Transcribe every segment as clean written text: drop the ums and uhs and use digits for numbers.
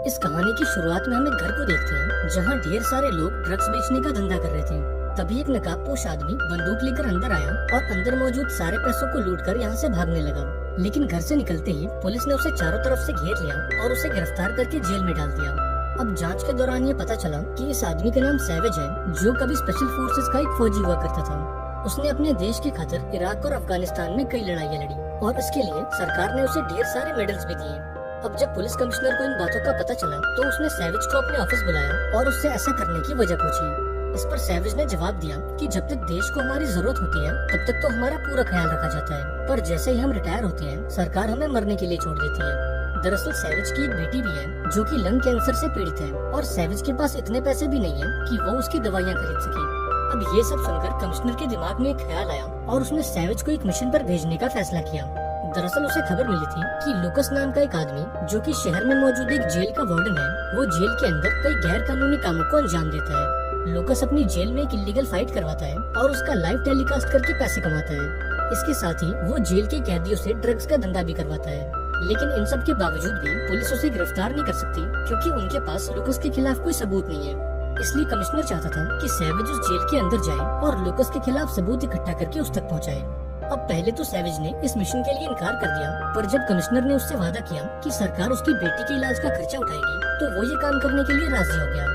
इस कहानी की शुरुआत में हम एक घर को देखते हैं जहाँ ढेर सारे लोग ड्रग्स बेचने का धंधा कर रहे थे। तभी एक नकाबपोश आदमी बंदूक लेकर अंदर आया और अंदर मौजूद सारे पैसों को लूटकर यहाँ से भागने लगा। लेकिन घर से निकलते ही पुलिस ने उसे चारों तरफ से घेर लिया और उसे गिरफ्तार करके जेल में डाल दिया। अब जांच के दौरान ये पता चला कि इस आदमी का नाम सैवेज है, जो कभी स्पेशल फोर्सेस का एक फौजी हुआ करता था। उसने अपने देश की खातिर इराक और अफगानिस्तान में कई लड़ाइयाँ लड़ी और इसके लिए सरकार ने उसे ढेर सारे मेडल्स भी दिए। अब जब पुलिस कमिश्नर को इन बातों का पता चला तो उसने सैवेज को अपने ऑफिस बुलाया और उससे ऐसा करने की वजह पूछी। इस पर सैवेज ने जवाब दिया कि जब तक देश को हमारी जरूरत होती है तब तक तो हमारा पूरा ख्याल रखा जाता है, पर जैसे ही हम रिटायर होते हैं सरकार हमें मरने के लिए छोड़ देती है। दरअसल सैवेज की एक बेटी भी है जो कि लंग कैंसर से पीड़ित है और सैवेज के पास इतने पैसे भी नहीं है कि वो उसकी दवाइयाँ खरीद सके। अब ये सब सुनकर कमिश्नर के दिमाग में एक ख्याल आया और उसने सैवेज को एक मिशन पर भेजने का फैसला किया। दरअसल उसे खबर मिली थी कि लुकस नाम का एक आदमी जो कि शहर में मौजूद एक जेल का वार्डन है, वो जेल के अंदर कई गैर कानूनी कामों को अंजाम देता है। लुकस अपनी जेल में एक इलीगल फाइट करवाता है और उसका लाइव टेलीकास्ट करके पैसे कमाता है। इसके साथ ही वो जेल के कैदियों से ड्रग्स का धंधा भी करवाता है। लेकिन इन सब के बावजूद भी पुलिस उसे गिरफ्तार नहीं कर सकती क्योंकि उनके पास लुकस के खिलाफ कोई सबूत नहीं है। इसलिए कमिश्नर चाहता था कि सैवेज उस जेल के अंदर जाए और लुकस के खिलाफ सबूत इकट्ठा करके उस तक पहुंचाए। अब पहले तो सैवेज ने इस मिशन के लिए इनकार कर दिया, पर जब कमिश्नर ने उससे वादा किया कि सरकार उसकी बेटी के इलाज का खर्चा उठाएगी तो वो ये काम करने के लिए राजी हो गया।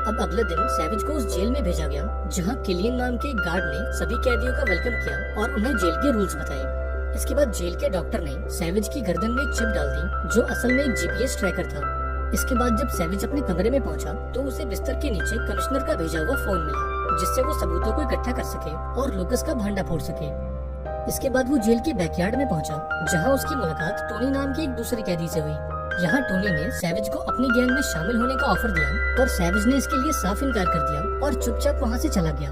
अब अगले दिन सैवेज को उस जेल में भेजा गया जहाँ किलियन नाम के एक गार्ड ने सभी कैदियों का वेलकम किया और उन्हें जेल के रूल्स बताए। इसके बाद जेल के डॉक्टर ने सैवेज की गर्दन में एक चिप डाल दी जो असल में एक जीपीएस ट्रैकर था। इसके बाद जब सैवेज अपने कमरे में पहुंचा तो उसे बिस्तर के नीचे कमिश्नर का भेजा हुआ फोन मिला जिससे वो सबूतों को इकट्ठा कर सके और लुकस का भांडा फोड़ सके। इसके बाद वो जेल के बैकयार्ड में पहुंचा जहां उसकी मुलाकात टोनी नाम के एक दूसरे कैदी से हुई। यहाँ टोनी ने सैवेज को अपनी गैंग में शामिल होने का ऑफर दिया, पर सैवेज ने इसके लिए साफ इनकार कर दिया और चुपचाप वहाँ से चला गया।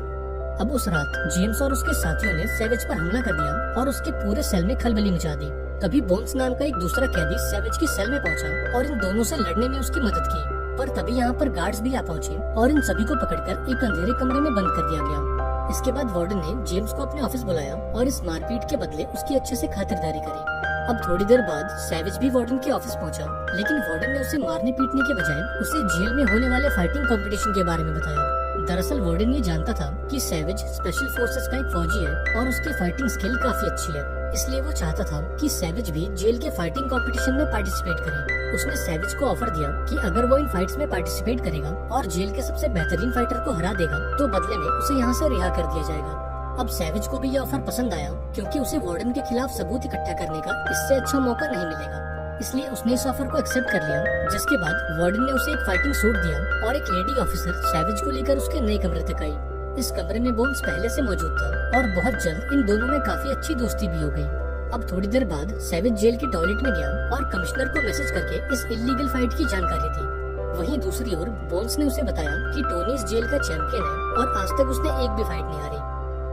अब उस रात जेम्स और उसके साथियों ने सैवेज पर हमला कर दिया और उसके पूरे सेल में खलबली मचा दी। तभी बोन्स नाम का एक दूसरा कैदी सैवेज की सेल में पहुंचा और इन दोनों से लड़ने में उसकी मदद की, पर तभी यहाँ पर गार्ड्स भी आ पहुंचे और इन सभी को पकड़कर एक अंधेरे कमरे में बंद कर दिया गया। इसके बाद वार्डन ने जेम्स को अपने ऑफिस बुलाया और इस मारपीट के बदले उसकी अच्छे से खातिरदारी करी। अब थोड़ी देर बाद सैवेज भी वार्डन के ऑफिस पहुंचा, लेकिन वार्डन ने उसे मारने पीटने के बजाय उसे जेल में होने वाले फाइटिंग कंपटीशन के बारे में बताया। दरअसल वार्डन ये जानता था कि सैवेज स्पेशल फोर्सेस का एक फौजी है और उसकी फाइटिंग स्किल काफी अच्छी है, इसलिए वो चाहता था कि सैवेज भी जेल के फाइटिंग कंपटीशन में पार्टिसिपेट करे। उसने सैवेज को ऑफर दिया कि अगर वो इन फाइट्स में पार्टिसिपेट करेगा और जेल के सबसे बेहतरीन फाइटर को हरा देगा तो बदले में उसे यहाँ से रिहा कर दिया जाएगा। अब सैवेज को भी ये ऑफर पसंद आया क्योंकि उसे वार्डन के खिलाफ सबूत इकट्ठा करने का इससे अच्छा मौका नहीं मिलेगा, इसलिए उसने इस ऑफर को एक्सेप्ट कर लिया। जिसके बाद वार्डन ने उसे एक फाइटिंग सूट दिया और एक लेडी ऑफिसर सैवेज को लेकर उसके नए कमरे तक आई। इस कमरे में बोन्स पहले से मौजूद था और बहुत जल्द इन दोनों में काफी अच्छी दोस्ती भी हो गई। अब थोड़ी देर बाद सैवेज जेल के टॉयलेट में गया और कमिश्नर को मैसेज करके इस इलीगल फाइट की जानकारी दी। वहीं दूसरी ओर बोन्स ने उसे बताया कि टोनी इस जेल का चैंपियन है और आज तक उसने एक भी फाइट नहीं हारी।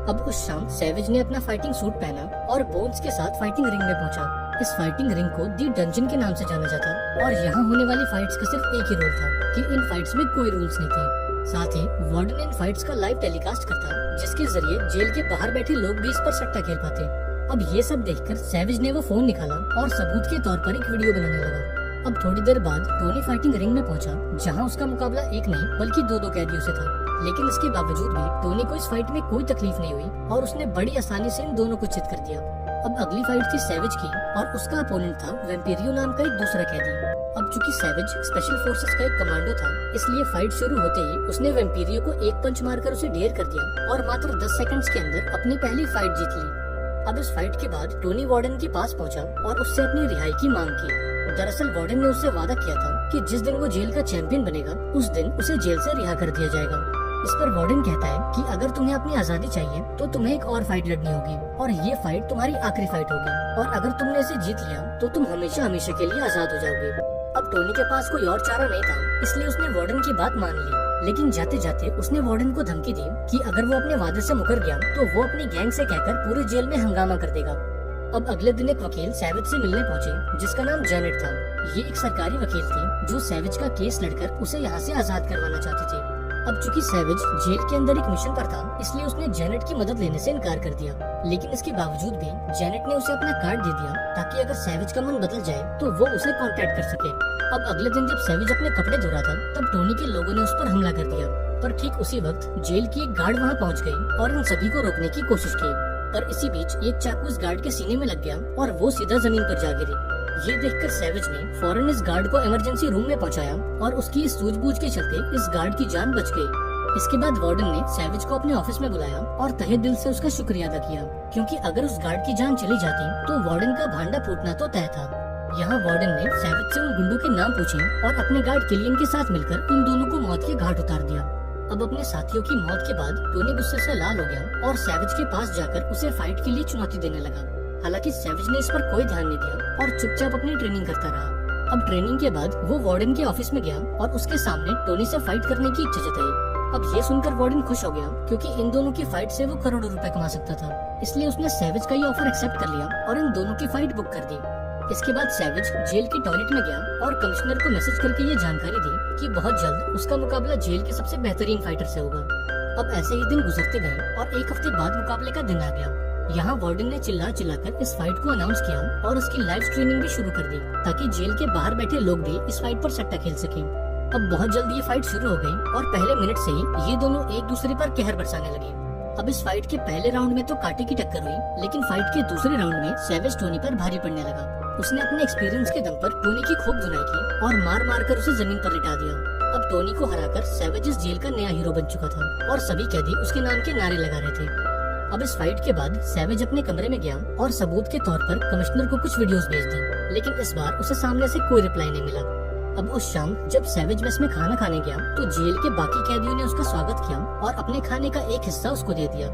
अब उस शाम सैवेज ने अपना फाइटिंग सूट पहना और बोन्स के साथ फाइटिंग रिंग में पहुंचा। इस फाइटिंग रिंग को दी डंजन के नाम से जाना जाता और यहाँ होने वाली फाइट्स का सिर्फ एक ही रूल था कि इन फाइट्स में कोई रूल्स नहीं थे। साथ ही वार्डन इन फाइट्स का लाइव टेलीकास्ट करता जिसके जरिए जेल के बाहर बैठे लोग भी इस पर सट्टा खेल पाते। अब ये सब देखकर सैवेज ने वो फोन निकाला और सबूत के तौर पर एक वीडियो बनाने लगा। अब थोड़ी देर बाद टोनी फाइटिंग रिंग में पहुंचा जहां उसका मुकाबला एक नहीं बल्कि दो कैदियों से था, लेकिन इसके बावजूद भी टोनी को इस फाइट में कोई तकलीफ नहीं हुई और उसने बड़ी आसानी से इन दोनों को चित कर दिया। अब अगली फाइट थी सैवेज की और उसका अपोनेंट था वैम्पिरियो नाम का एक दूसरा कैदी। अब चूंकि सैवेज स्पेशल फोर्सेस का एक कमांडो था, इसलिए फाइट शुरू होते ही उसने वैम्पिरियो को एक पंच मारकर उसे ढेर कर दिया और मात्र 10 सेकंड्स के अंदर अपनी पहली फाइट जीत ली। अब इस फाइट के बाद टोनी वार्डन के पास पहुंचा और उससे अपनी रिहाई की मांग की। दरअसल वार्डन ने उससे वादा किया था कि जिस दिन वो जेल का चैंपियन बनेगा उस दिन उसे जेल से रिहा कर दिया जाएगा। इस पर वार्डन कहता है कि अगर तुम्हें अपनी आजादी चाहिए तो तुम्हें एक और फाइट लड़नी होगी और ये फाइट तुम्हारी आखिरी फाइट होगी और अगर तुमने इसे जीत लिया तो तुम हमेशा हमेशा के लिए आजाद हो जाओगे। अब टोनी के पास कोई और चारा नहीं था, इसलिए उसने वार्डन की बात मान ली, लेकिन जाते जाते उसने वार्डन को धमकी दी कि अगर वो अपने वादे से मुकर गया तो वो अपनी गैंग से कहकर पूरे जेल में हंगामा कर देगा। अब अगले दिन एक वकील सैवेज से मिलने पहुंचे जिसका नाम जैनेट था। ये एक सरकारी वकील थी जो सैवेज का केस लड़कर उसे यहाँ से आजाद करवाना चाहती थी। अब चूंकि सैवेज जेल के अंदर एक मिशन पर था, इसलिए उसने जेनेट की मदद लेने से इनकार कर दिया। लेकिन इसके बावजूद भी जेनेट ने उसे अपना कार्ड दे दिया ताकि अगर सैवेज का मन बदल जाए तो वो उसे कांटेक्ट कर सके। अब अगले दिन जब सैवेज अपने कपड़े धो रहा था, तब टोनी के लोगों ने उस पर हमला कर दिया। पर ठीक उसी वक्त जेल की एक गार्ड वहाँ पहुँच गई और इन सभी को रोकने की कोशिश की। पर इसी बीच एक चाकू इस गार्ड के सीने में लग गया और वो सीधा जमीन पर जा गिरी। ये देखकर सैवेज ने फौरन इस गार्ड को इमरजेंसी रूम में पहुंचाया और उसकी इस सूझबूझ के चलते इस गार्ड की जान बच गई। इसके बाद वार्डन ने सैवेज को अपने ऑफिस में बुलाया और तहे दिल से उसका शुक्रिया अदा किया, क्योंकि अगर उस गार्ड की जान चली जाती तो वार्डन का भांडा फूटना तो तय था। यहाँ वार्डन ने सैवेज से उन गुंडों के नाम पूछे और अपने गार्ड किलियन के साथ मिलकर उन दोनों को मौत के घाट उतार दिया। अब अपने साथियों की मौत के बाद टोनी गुस्से से लाल हो गया और सैवेज के पास जाकर उसे फाइट के लिए चुनौती देने लगा। हालांकि सैवेज ने इस पर कोई ध्यान नहीं दिया और चुपचाप अपनी ट्रेनिंग करता रहा। अब ट्रेनिंग के बाद वो वार्डन के ऑफिस में गया और उसके सामने टोनी से फाइट करने की इच्छा जताई। अब ये सुनकर वार्डन खुश हो गया, क्योंकि इन दोनों की फाइट से वो करोड़ों रुपए कमा सकता था। इसलिए उसने सैवेज का ये ऑफर एक्सेप्ट कर लिया और इन दोनों की फाइट बुक कर दी। इसके बाद सैवेज जेल के टॉयलेट में गया और कमिश्नर को मैसेज करके ये जानकारी दी कि बहुत जल्द उसका मुकाबला जेल के सबसे बेहतरीन फाइटर से होगा। अब ऐसे ही दिन गुजरते गए और एक हफ्ते बाद मुकाबले का दिन आ गया। यहाँ वार्डन ने चिल्लाकर इस फाइट को अनाउंस किया और उसकी लाइव स्ट्रीमिंग भी शुरू कर दी, ताकि जेल के बाहर बैठे लोग भी इस फाइट पर सट्टा खेल सकें। अब बहुत जल्द ये फाइट शुरू हो गई और पहले मिनट से ही ये दोनों एक दूसरे पर कहर बरसाने लगे। अब इस फाइट के पहले राउंड में तो कांटे की टक्कर हुई, लेकिन फाइट के दूसरे राउंड में सैवेज टोनी पर भारी पड़ने लगा। उसने अपने एक्सपीरियंस के दम पर टोनी की खूब धुनाई की और मार मार कर उसे जमीन पर लिटा दिया। अब टोनी को हराकर सैवेज इस जेल का नया हीरो बन चुका था और सभी कैदी उसके नाम के नारे लगा रहे थे। अब इस फाइट के बाद सैवेज अपने कमरे में गया और सबूत के तौर पर कमिश्नर को कुछ वीडियोस भेज दी, लेकिन इस बार उसे सामने से कोई रिप्लाई नहीं मिला। अब उस शाम जब सैवेज मेस में खाना खाने गया तो जेल के बाकी कैदियों ने उसका स्वागत किया और अपने खाने का एक हिस्सा उसको दे दिया।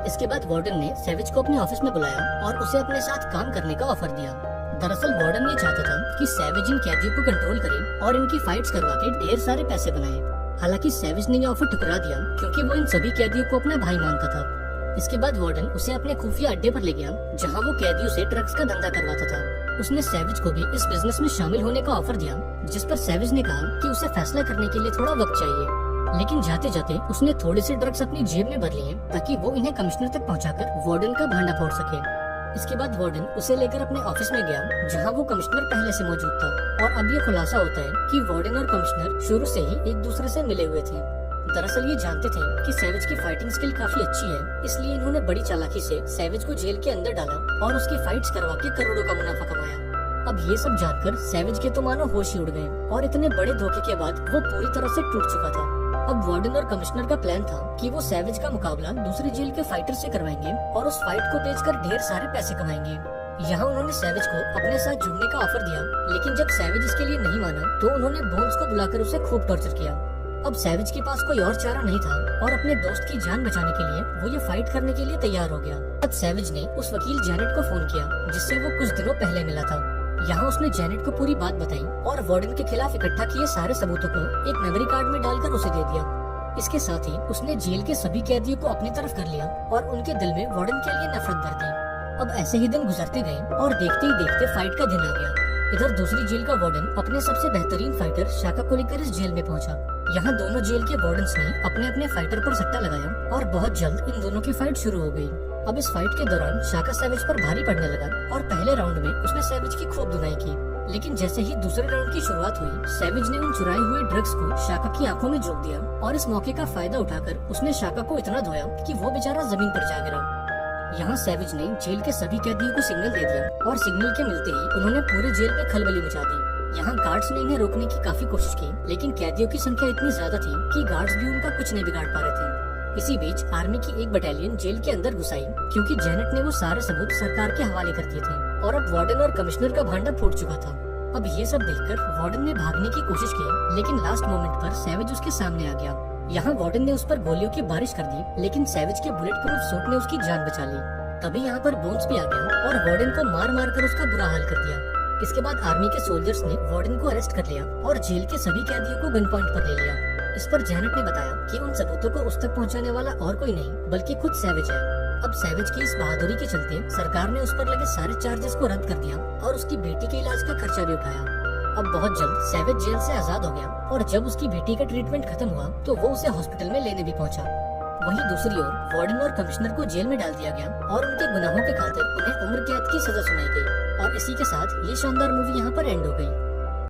इसके बाद वार्डन ने सैवेज को अपने ऑफिस में बुलाया और उसे अपने साथ काम करने का ऑफर दिया। दरअसल वार्डन ये चाहता था कि सैवेज इन कैदियों को कंट्रोल करे और इनकी फाइट्स करवा के ढेर सारे पैसे बनाए। हालांकि सैवेज ने ये ऑफर ठुकरा दिया, क्योंकि वो इन सभी कैदियों को अपना भाई मानता था। इसके बाद वार्डन उसे अपने खुफिया अड्डे पर ले गया, जहां वो कैदियों से ड्रग्स का धंधा करवाता था। उसने सैवेज को भी इस बिजनेस में शामिल होने का ऑफर दिया, जिस पर सैवेज ने कहा कि उसे फैसला करने के लिए थोड़ा वक्त चाहिए। लेकिन जाते जाते उसने थोड़े से ड्रग्स अपनी जेब में भर लिए ताकि वो इन्हें कमिश्नर तक पहुंचाकर वार्डन का भांडा फोड़ सके। इसके बाद वार्डन उसे लेकर अपने ऑफिस में गया, जहां वो कमिश्नर पहले से मौजूद था। और अब ये खुलासा होता है कि वार्डन और कमिश्नर शुरू से ही एक दूसरे से मिले हुए थे। दरअसल ये जानते थे कि सैवेज की फाइटिंग स्किल काफी अच्छी है, इसलिए इन्होंने बड़ी चालाकी से सैवेज को जेल के अंदर डाला और उसकी फाइट्स करवा के करोड़ों का मुनाफा कमाया। अब ये सब जानकर सैवेज के तो मानो होश ही उड़ गए और इतने बड़े धोखे के बाद वो पूरी तरह से टूट चुका था। अब वार्डन और कमिश्नर का प्लान था कि वो सैवेज का मुकाबला दूसरे जेल के फाइटर से करवाएंगे और उस फाइट को बेचकर ढेर सारे पैसे कमाएंगे। यहाँ उन्होंने सैवेज को अपने साथ जुड़ने का ऑफर दिया, लेकिन जब सैवेज इसके लिए नहीं माना तो उन्होंने बोन्स को बुलाकर उसे खूब टॉर्चर किया। अब सैवेज के पास कोई और चारा नहीं था और अपने दोस्त की जान बचाने के लिए वो ये फाइट करने के लिए तैयार हो गया। अब सैवेज ने उस वकील जेनेट को फोन किया, जिससे वो कुछ दिनों पहले मिला था। यहाँ उसने जेनेट को पूरी बात बताई और वार्डन के खिलाफ इकट्ठा किए सारे सबूतों को एक मेमोरी कार्ड में डालकर उसे दे दिया। इसके साथ ही उसने जेल के सभी कैदियों को अपनी तरफ कर लिया और उनके दिल में वार्डन के लिए नफरत भर दी। अब ऐसे ही दिन गुजरते गए और देखते ही देखते फाइट का दिन आ गया। इधर दूसरी जेल का वार्डन अपने सबसे बेहतरीन फाइटर शाका को लेकर इस जेल में पहुंचा। यहाँ दोनों जेल के वार्डन्स ने अपने अपने फाइटर पर सट्टा लगाया और बहुत जल्द इन दोनों की फाइट शुरू हो गई। अब इस फाइट के दौरान शाका सैवेज पर भारी पड़ने लगा और पहले राउंड में उसने सैवेज की खूब धुनाई की। लेकिन जैसे ही दूसरे राउंड की शुरुआत हुई, सैवेज ने उन चुराए हुए ड्रग्स को शाका की आंखों में झोंक दिया और इस मौके का फायदा उठाकर उसने शाका को इतना धोया कि वो बेचारा जमीन पर जा गिरा। यहाँ सैवेज ने जेल के सभी कैदियों को सिग्नल दे दिया और सिग्नल के मिलते ही उन्होंने पूरे जेल में खलबली मचा दी। यहाँ गार्ड्स ने इन्हें रोकने की काफी कोशिश की, लेकिन कैदियों की संख्या इतनी ज्यादा थी कि गार्ड्स भी उनका कुछ नहीं बिगाड़ पा रहे थे। इसी बीच आर्मी की एक बटालियन जेल के अंदर घुस आई, क्योंकि जेनेट ने वो सारे सबूत सरकार के हवाले कर दिए थे और अब वार्डन और कमिश्नर का भांडा फूट चुका था। अब ये सब देखकर वार्डन ने भागने की कोशिश की, लेकिन लास्ट मोमेंट पर सैवेज उसके सामने आ गया। यहाँ वार्डन ने उस पर गोलियों की बारिश कर दी, लेकिन सैवेज के बुलेट प्रूफ सूट ने उसकी जान बचा ली। तभी यहाँ पर बोन्स भी आ गया और वार्डन को मार मार कर उसका बुरा हाल कर दिया। इसके बाद आर्मी के सोल्जर्स ने वार्डन को अरेस्ट कर लिया और जेल के सभी कैदियों को गन पॉइंट पर ले लिया। इस पर जेनेट ने बताया कि उन सबूतों को उस तक पहुंचाने वाला और कोई नहीं बल्कि खुद सैवेज है। अब सैवेज की इस बहादुरी के चलते सरकार ने उस पर लगे सारे चार्जेस को रद्द कर दिया और उसकी बेटी के इलाज का खर्चा भी उठाया। अब बहुत जल्द सैवेज जेल से आजाद हो गया और जब उसकी बेटी का ट्रीटमेंट खत्म हुआ तो वो उसे हॉस्पिटल में लेने भी पहुंचा। वहीं दूसरी ओर वार्डन और कमिश्नर को जेल में डाल दिया गया और उनके गुनाहों के खातिर उन्हें उम्र कैद की सजा सुनाई गई। और इसी के साथ ये शानदार मूवी यहाँ पर एंड हो गई।